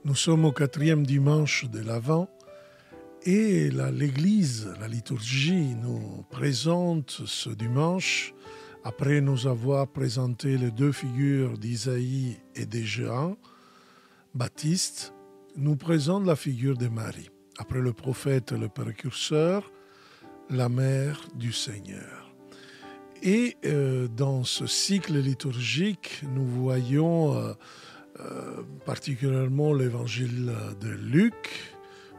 Nous sommes au 4e dimanche de l'Avent et l'Église, la liturgie, nous présente ce dimanche, après nous avoir présenté les deux figures d'Isaïe et de Jean Baptiste, nous présente la figure de Marie. Après le prophète et le précurseur, la mère du Seigneur. Et dans ce cycle liturgique, nous voyons particulièrement l'évangile de Luc,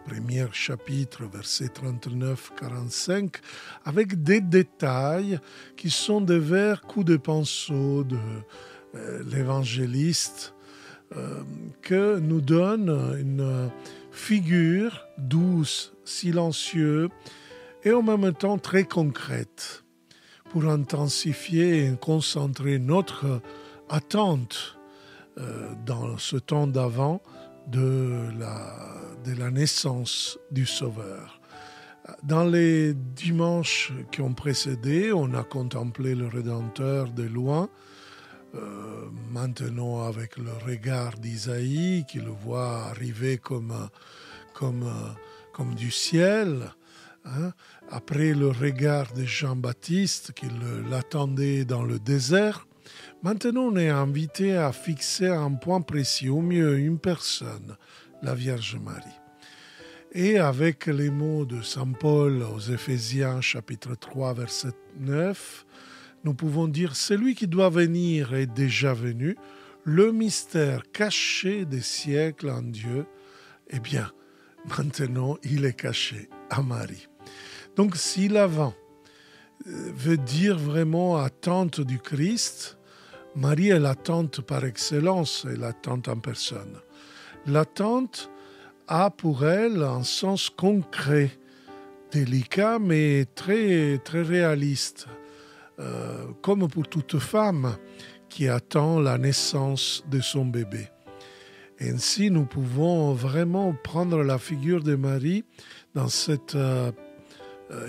premier chapitre, versets 39-45, avec des détails qui sont des vers coups de pinceau de l'évangéliste, que nous donne une figure douce, silencieuse et en même temps très concrète pour intensifier et concentrer notre attente dans ce temps d'avant de la naissance du Sauveur. Dans les dimanches qui ont précédé, on a contemplé le Rédempteur de loin, maintenant avec le regard d'Isaïe qui le voit arriver comme du ciel, hein. Après le regard de Jean-Baptiste qui l'attendait dans le désert. Maintenant, on est invité à fixer un point précis, au mieux une personne, la Vierge Marie. Et avec les mots de Saint Paul aux Éphésiens, chapitre 3, verset 9, nous pouvons dire « Celui qui doit venir est déjà venu, le mystère caché des siècles en Dieu, eh bien, maintenant, il est caché à Marie. » Donc, si l'Avent veut dire vraiment attente du Christ, Marie est l'attente par excellence, et l'attente en personne. L'attente a pour elle un sens concret, délicat, mais très, très réaliste, comme pour toute femme qui attend la naissance de son bébé. Et ainsi, nous pouvons vraiment prendre la figure de Marie dans cette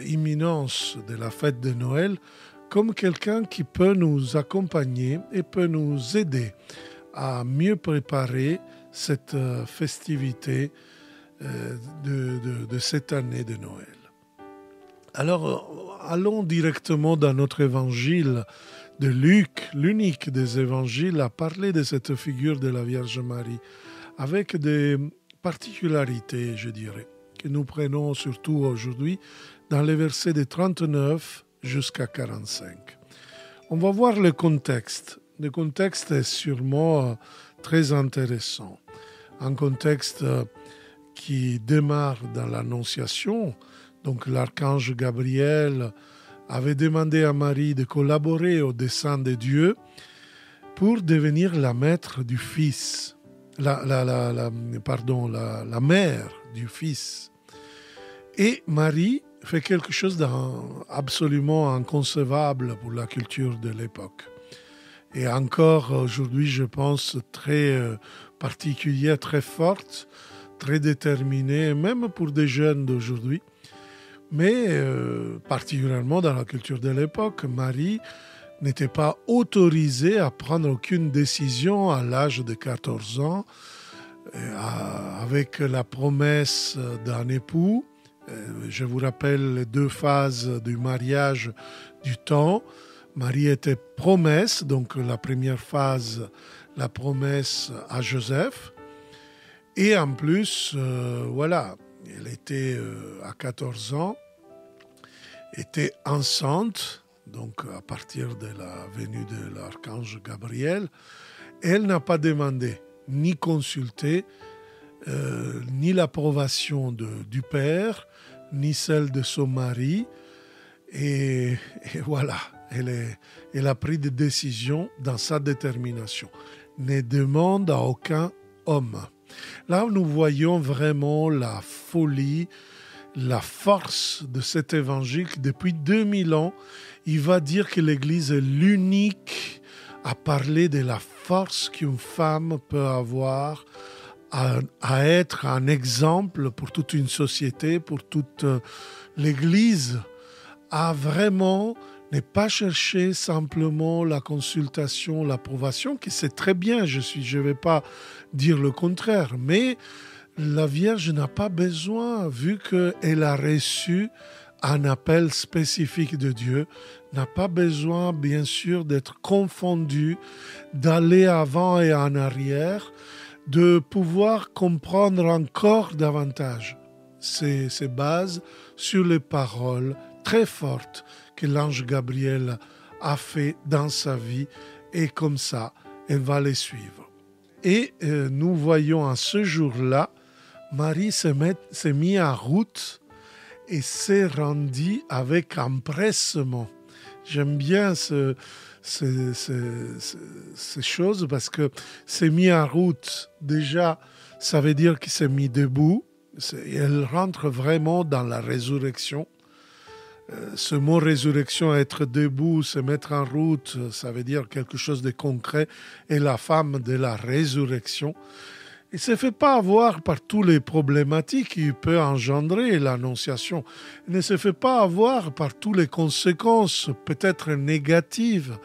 imminence de la fête de Noël comme quelqu'un qui peut nous accompagner et peut nous aider à mieux préparer cette festivité de cette année de Noël. Alors, allons directement dans notre évangile de Luc, l'unique des évangiles à parler de cette figure de la Vierge Marie, avec des particularités, je dirais, que nous prenons surtout aujourd'hui dans les versets de 39 jusqu'à 45. On va voir le contexte. Le contexte est sûrement très intéressant. Un contexte qui démarre dans l'Annonciation. Donc l'archange Gabriel avait demandé à Marie de collaborer au dessein de Dieu pour devenir la maître du Fils, la mère du Fils. Et Marie fait quelque chose d'absolument inconcevable pour la culture de l'époque. Et encore aujourd'hui, je pense, très particulière, très forte, très déterminée, même pour des jeunes d'aujourd'hui. Mais particulièrement dans la culture de l'époque, Marie n'était pas autorisée à prendre aucune décision à l'âge de 14 ans, avec la promesse d'un époux. Je vous rappelle les deux phases du mariage du temps. Marie était promesse, donc la première phase, la promesse à Joseph. Et en plus, elle était à 14 ans, était enceinte, donc à partir de la venue de l'archange Gabriel. Elle n'a pas demandé ni consulté ni l'approbation du père, ni celle de son mari. Et voilà, elle a pris des décisions dans sa détermination. Ne demande à aucun homme. Là, nous voyons vraiment la folie, la force de cet évangile. Depuis 2000 ans, il va dire que l'Église est l'unique à parler de la force qu'une femme peut avoir à être un exemple pour toute une société, pour toute l'Église, à vraiment Ne pas chercher simplement la consultation, l'approbation, qui c'est très bien, je ne vais pas dire le contraire, mais la Vierge n'a pas besoin, vu qu'elle a reçu un appel spécifique de Dieu, n'a pas besoin, bien sûr, d'être confondue, d'aller avant et en arrière, de pouvoir comprendre encore davantage ces bases sur les paroles très fortes que l'ange Gabriel a fait dans sa vie, et comme ça, elle va les suivre. Et nous voyons à ce jour-là, Marie s'est mise en route et s'est rendue avec empressement. J'aime bien ces choses parce que s'est mis en route, déjà, ça veut dire qu'il s'est mis debout. Elle rentre vraiment dans la résurrection. Ce mot résurrection, être debout, se mettre en route, ça veut dire quelque chose de concret, et la femme de la résurrection. Il ne se fait pas avoir par toutes les problématiques qui peuvent engendrer l'annonciation. Il ne se fait pas avoir par toutes les conséquences, peut-être négatives,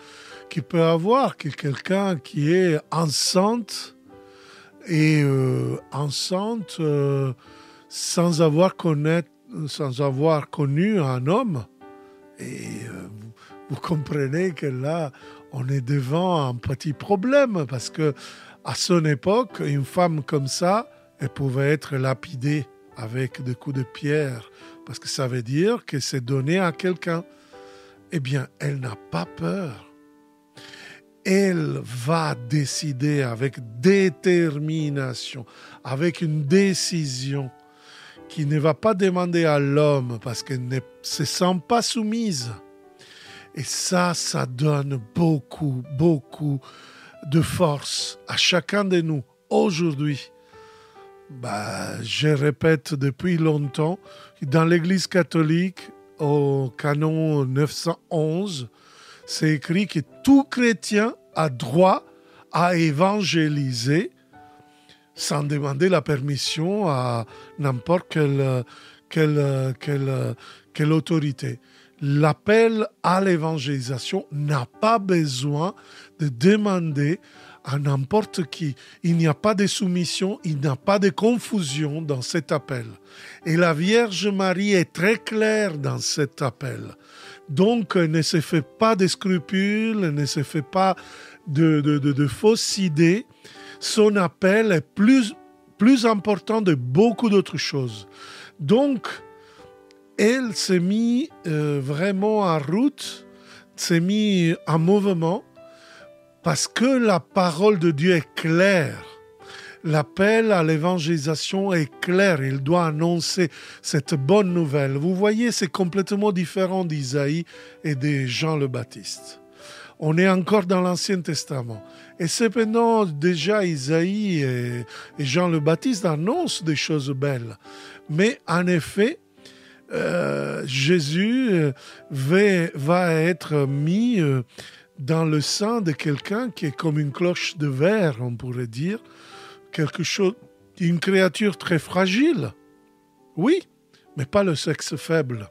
qu'il peut avoir que quelqu'un qui est enceinte et sans avoir connu un homme. Et vous comprenez que là, on est devant un petit problème parce que à son époque, une femme comme ça, elle pouvait être lapidée avec des coups de pierre parce que ça veut dire que c'est donné à quelqu'un. Eh bien, elle n'a pas peur. Elle va décider avec détermination, avec une décision qui ne va pas demander à l'homme parce qu'elle ne se sent pas soumise. Et ça donne beaucoup de force à chacun de nous aujourd'hui. Je répète depuis longtemps, dans l'Église catholique, au canon 911, c'est écrit que tout chrétien a droit à évangéliser sans demander la permission à n'importe quelle autorité. L'appel à l'évangélisation n'a pas besoin de demander à n'importe qui. Il n'y a pas de soumission, il n'y a pas de confusion dans cet appel. Et la Vierge Marie est très claire dans cet appel. Donc, elle ne se fait pas de scrupules, elle ne se fait pas de fausses idées. Son appel est plus important de beaucoup d'autres choses. Donc, elle s'est mise vraiment en route, s'est mise en mouvement, parce que la parole de Dieu est claire. L'appel à l'évangélisation est clair. Il doit annoncer cette bonne nouvelle. Vous voyez, c'est complètement différent d'Isaïe et de Jean le Baptiste. On est encore dans l'Ancien Testament. Et cependant, déjà Isaïe et Jean le Baptiste annoncent des choses belles. Mais en effet, Jésus va être mis dans le sein de quelqu'un qui est comme une cloche de verre, on pourrait dire, quelque chose, une créature très fragile. Oui, mais pas le sexe faible.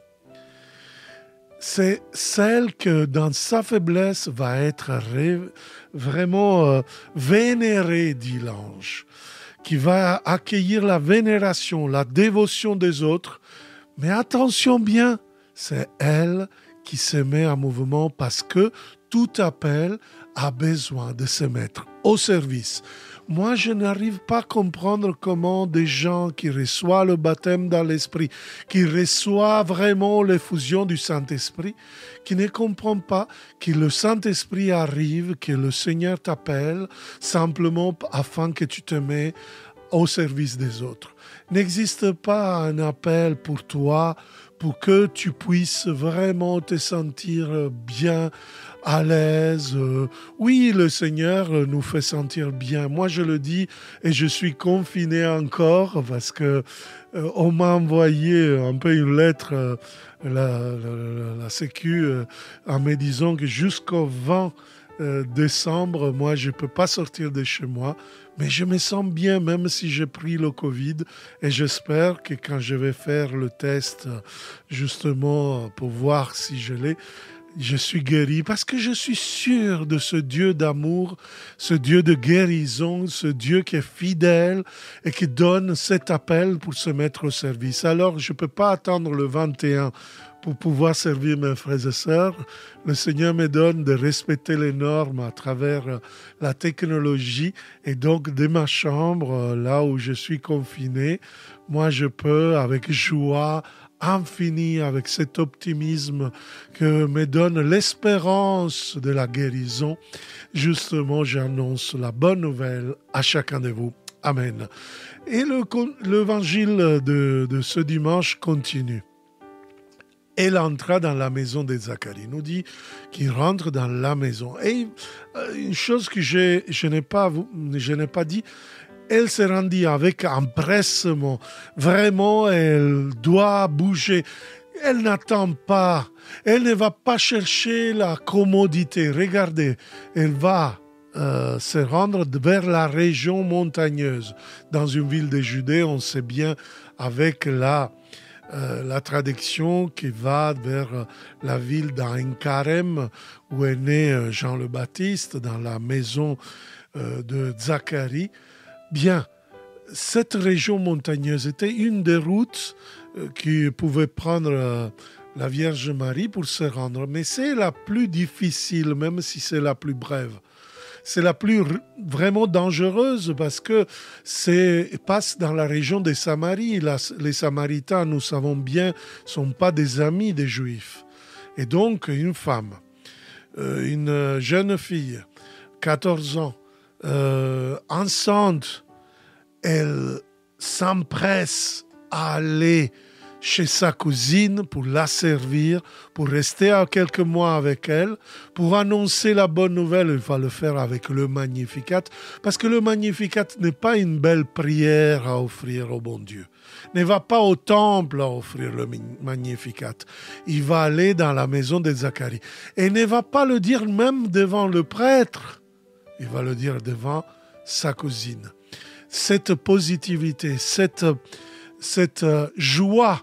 C'est celle que dans sa faiblesse va être vraiment vénérée, dit l'ange, qui va accueillir la vénération, la dévotion des autres. Mais attention bien, c'est elle qui se met en mouvement parce que tout appel a besoin de se mettre au service. Moi, je n'arrive pas à comprendre comment des gens qui reçoivent le baptême dans l'Esprit, qui reçoivent vraiment l'effusion du Saint-Esprit, qui ne comprennent pas que le Saint-Esprit arrive, que le Seigneur t'appelle simplement afin que tu te mets au service des autres. N'existe pas un appel pour toi pour que tu puisses vraiment te sentir bien, à l'aise. Oui, le Seigneur nous fait sentir bien. Moi, je le dis et je suis confiné encore parce que on m'a envoyé un peu une lettre, la Sécu, en me disant que jusqu'au 20 décembre, moi, je ne peux pas sortir de chez moi. Mais je me sens bien, même si j'ai pris le Covid. Et j'espère que quand je vais faire le test, justement, pour voir si je l'ai, je suis guéri parce que je suis sûr de ce Dieu d'amour, ce Dieu de guérison, ce Dieu qui est fidèle et qui donne cet appel pour se mettre au service. Alors, je ne peux pas attendre le 21 pour pouvoir servir mes frères et sœurs. Le Seigneur me donne de respecter les normes à travers la technologie et donc de ma chambre, là où je suis confiné, moi je peux avec joie infini, avec cet optimisme que me donne l'espérance de la guérison. Justement, j'annonce la bonne nouvelle à chacun de vous. Amen. Et l'évangile de ce dimanche continue. Elle entra dans la maison de Zacharie. Il nous dit qu'il rentre dans la maison. Et une chose que je n'ai pas dit, elle se rendit avec empressement. Vraiment, elle doit bouger. Elle n'attend pas. Elle ne va pas chercher la commodité. Regardez, elle va se rendre vers la région montagneuse. Dans une ville de Judée, on sait bien avec la traduction qui va vers la ville d'Ain Karem, où est né Jean le Baptiste, dans la maison de Zacharie. Bien, cette région montagneuse était une des routes qui pouvait prendre la Vierge Marie pour se rendre, mais c'est la plus difficile, même si c'est la plus brève. C'est la plus vraiment dangereuse parce que passe dans la région des Samaries. Les Samaritains, nous savons bien, ne sont pas des amis des Juifs. Et donc, une femme, une jeune fille, 14 ans, enceinte, elle s'empresse à aller chez sa cousine pour la servir, pour rester à quelques mois avec elle, pour annoncer la bonne nouvelle. Il va le faire avec le Magnificat, parce que le Magnificat n'est pas une belle prière à offrir au bon Dieu. Ne va pas au temple à offrir le Magnificat. Il va aller dans la maison de Zacharie. Et ne va pas le dire même devant le prêtre. Il va le dire devant sa cousine. Cette positivité, cette joie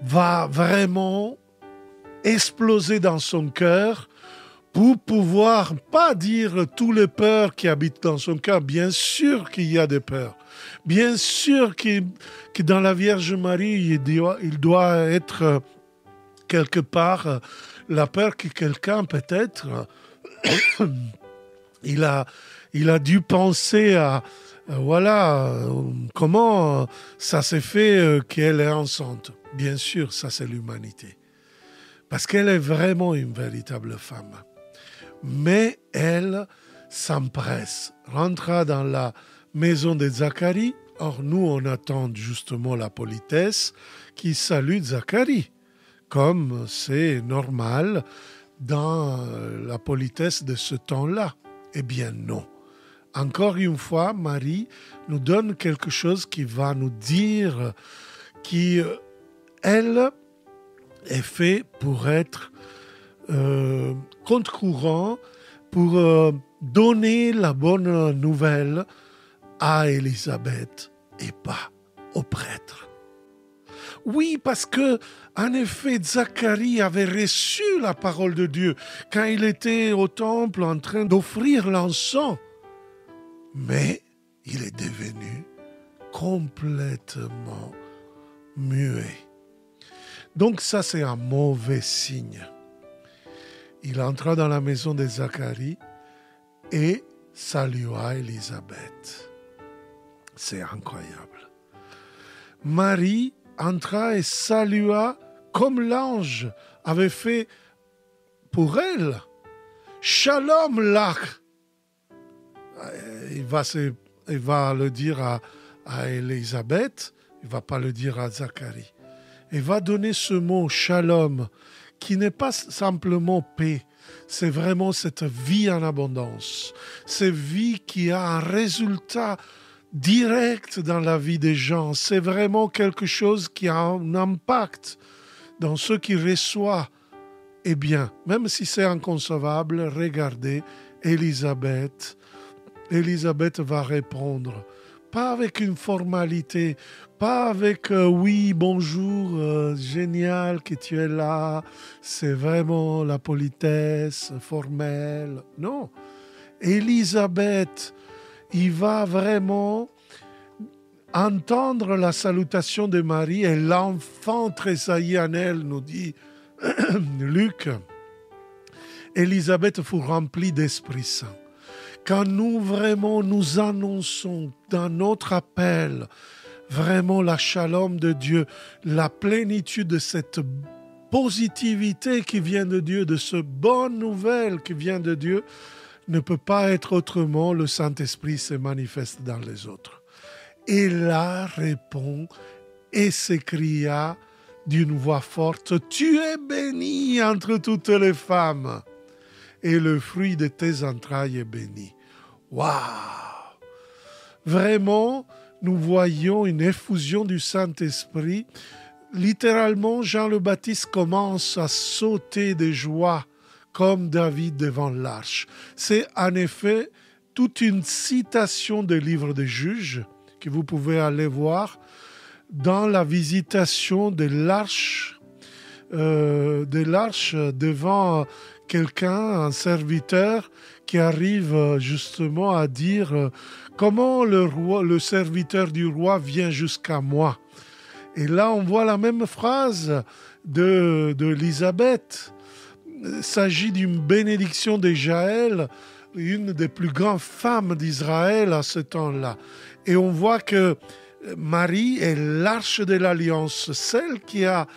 va vraiment exploser dans son cœur pour pouvoir pas dire toutes les peurs qui habitent dans son cœur. Bien sûr qu'il y a des peurs. Bien sûr que dans la Vierge Marie, il doit être quelque part la peur que quelqu'un peut-être il a dû penser à comment ça s'est fait qu'elle est enceinte. Bien sûr, ça c'est l'humanité. Parce qu'elle est vraiment une véritable femme. Mais elle s'empresse, rentra dans la maison de Zacharie. Or, nous, on attend justement la politesse qui salue Zacharie, comme c'est normal dans la politesse de ce temps-là. Eh bien non. Encore une fois, Marie nous donne quelque chose qui va nous dire qu'elle est faite pour être contre-courant, pour donner la bonne nouvelle à Élisabeth et pas au prêtre. Oui, parce que, en effet, Zacharie avait reçu la parole de Dieu quand il était au temple en train d'offrir l'encens. Mais il est devenu complètement muet. Donc ça, c'est un mauvais signe. Il entra dans la maison de Zacharie et salua Élisabeth. C'est incroyable. Marie entra et salua comme l'ange avait fait pour elle. Shalom lach. Il va le dire à Élisabeth, il ne va pas le dire à Zacharie. Il va donner ce mot shalom, qui n'est pas simplement paix, c'est vraiment cette vie en abondance, cette vie qui a un résultat direct dans la vie des gens. C'est vraiment quelque chose qui a un impact dans ceux qui reçoivent. Eh bien, même si c'est inconcevable, regardez, Élisabeth va répondre pas avec une formalité, pas avec oui, bonjour, génial que tu es là, c'est vraiment la politesse formelle. Non, Élisabeth, il va vraiment entendre la salutation de Marie et l'enfant tressaillit en elle, nous dit Luc. Élisabeth fut remplie d'Esprit Saint. Quand nous vraiment nous annonçons dans notre appel vraiment la shalom de Dieu, la plénitude de cette positivité qui vient de Dieu, de ce bonne nouvelle qui vient de Dieu, ne peut pas être autrement, le Saint-Esprit se manifeste dans les autres. Et là répond et s'écria d'une voix forte, « Tu es bénie entre toutes les femmes, et le fruit de tes entrailles est béni. » Waouh! Vraiment, nous voyons une effusion du Saint-Esprit. Littéralement, Jean le Baptiste commence à sauter de joie comme David devant l'arche. C'est en effet toute une citation des livres des Juges que vous pouvez aller voir dans la visitation de l'arche devant quelqu'un, un serviteur qui arrive justement à dire comment le serviteur du roi vient jusqu'à moi. Et là, on voit la même phrase d'Élisabeth. Il s'agit d'une bénédiction de Jaël, une des plus grandes femmes d'Israël à ce temps-là. Et on voit que Marie est l'arche de l'alliance, celle qui a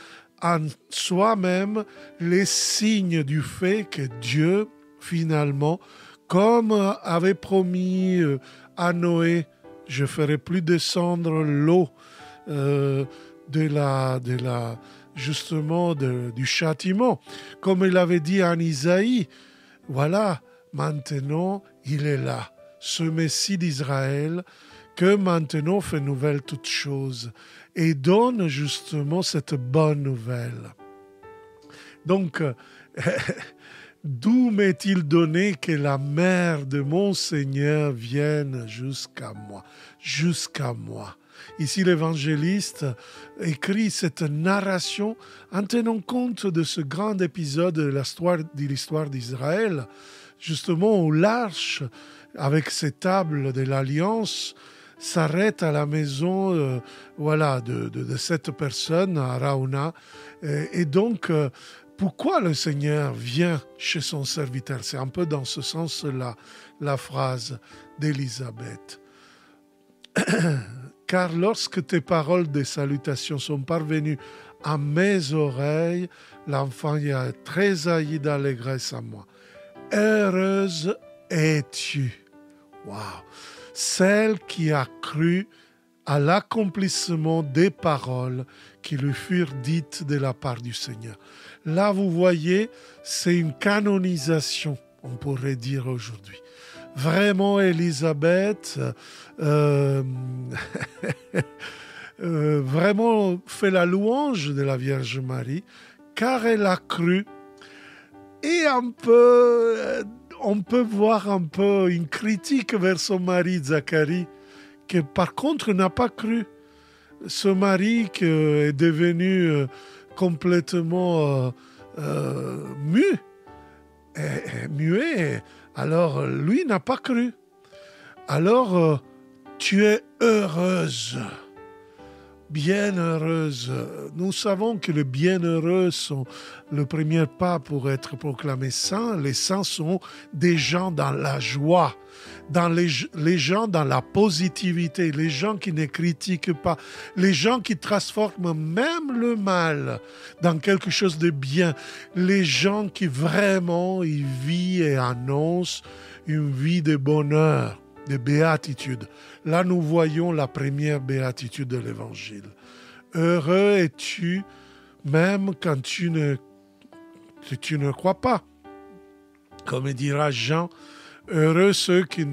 en soi-même les signes du fait que Dieu, finalement, comme avait promis à Noé, je ferai plus descendre l'eau du châtiment, comme il avait dit en Isaïe, voilà, maintenant il est là, ce Messie d'Israël, que maintenant fait nouvelle toute chose et donne justement cette bonne nouvelle. Donc, d'où m'est-il donné que la mère de mon Seigneur vienne jusqu'à moi, jusqu'à moi. Ici, l'évangéliste écrit cette narration en tenant compte de ce grand épisode de l'histoire d'Israël, justement où l'arche, avec ses tables de l'Alliance, s'arrête à la maison de cette personne, Arauna. Et donc, pourquoi le Seigneur vient chez son serviteur? C'est un peu dans ce sens-là, la phrase d'Élisabeth. Car lorsque tes paroles de salutation sont parvenues à mes oreilles, l'enfant y a tressailli d'allégresse à moi. Heureuse es-tu. Waouh! Celle qui a cru à l'accomplissement des paroles qui lui furent dites de la part du Seigneur. Là, vous voyez, c'est une canonisation, on pourrait dire aujourd'hui. Vraiment, Élisabeth vraiment fait la louange de la Vierge Marie, car elle a cru. Et on peut voir un peu une critique vers son mari Zacharie, qui par contre n'a pas cru. Ce mari qui est devenu complètement muet, alors lui n'a pas cru. Alors, tu es heureuse. Bienheureuse. Nous savons que les bienheureux sont le premier pas pour être proclamés saints. Les saints sont des gens dans la joie, les gens dans la positivité, les gens qui ne critiquent pas, les gens qui transforment même le mal dans quelque chose de bien, les gens qui vraiment y vivent et annoncent une vie de bonheur, de béatitude. Là, nous voyons la première béatitude de l'Évangile. Heureux es-tu, même quand tu ne crois pas. Comme dira Jean, heureux ceux qui,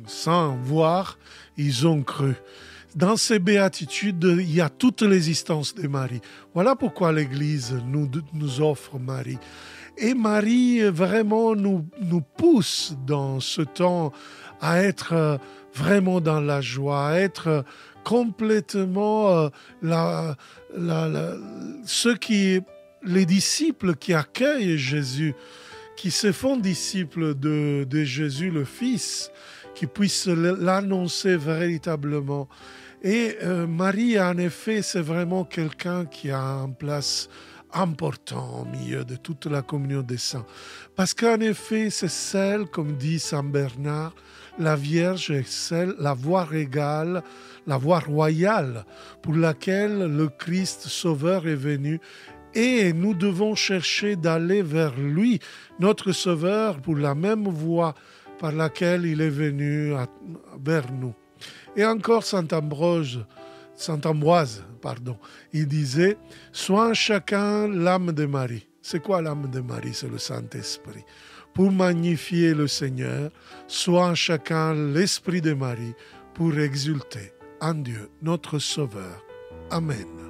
sans voir, ils ont cru. Dans ces béatitudes, il y a toutes les instances de Marie. Voilà pourquoi l'Église nous offre Marie. Et Marie vraiment nous pousse dans ce temps à être vraiment dans la joie, être complètement les disciples qui accueillent Jésus, qui se font disciples de Jésus le Fils, qui puissent l'annoncer véritablement. Et Marie, en effet, c'est vraiment quelqu'un qui a une place important au milieu de toute la communion des saints. Parce qu'en effet, c'est celle, comme dit Saint Bernard, la Vierge est celle, la voie régale, la voie royale pour laquelle le Christ Sauveur est venu. Et nous devons chercher d'aller vers lui, notre Sauveur, pour la même voie par laquelle il est venu vers nous. Et encore Saint Ambroise, il disait « Sois en chacun l'âme de Marie ». C'est quoi l'âme de Marie? C'est le Saint-Esprit. Pour magnifier le Seigneur, soit en chacun l'Esprit de Marie pour exulter en Dieu, notre Sauveur. Amen.